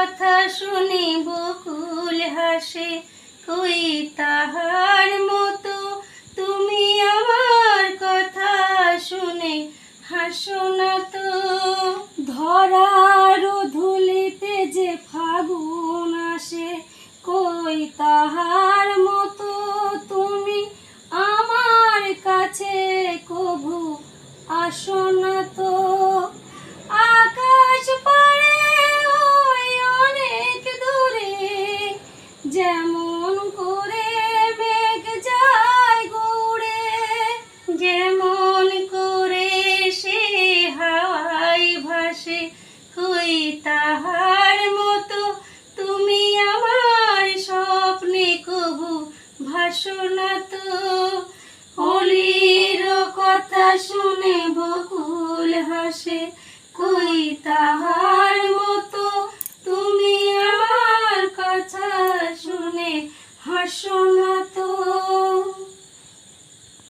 কথা শুনে বকুল হাসে, কই তাহার মতো তুমি আমার কথা শুনে হাসো না তো। ধরার ধুলিতে যে ফাগুন আসে, কই তাহার মতো তুমি আমার কাছে কভু আসো না তো। আকাশ পাড়ে ওই অনেক দূরে, যেমন করে মেঘ যায় গৌড়ে, যেমন করে সে হাওয়ায় ভাসে, কই তাহার মতো তুমি আমার স্বপ্নে কভু ভাসো না তো। অলির কথা শুনে বকুল হাসে, কই তাহার মতো তুমি আমার কথা শুনে হাসো না তো।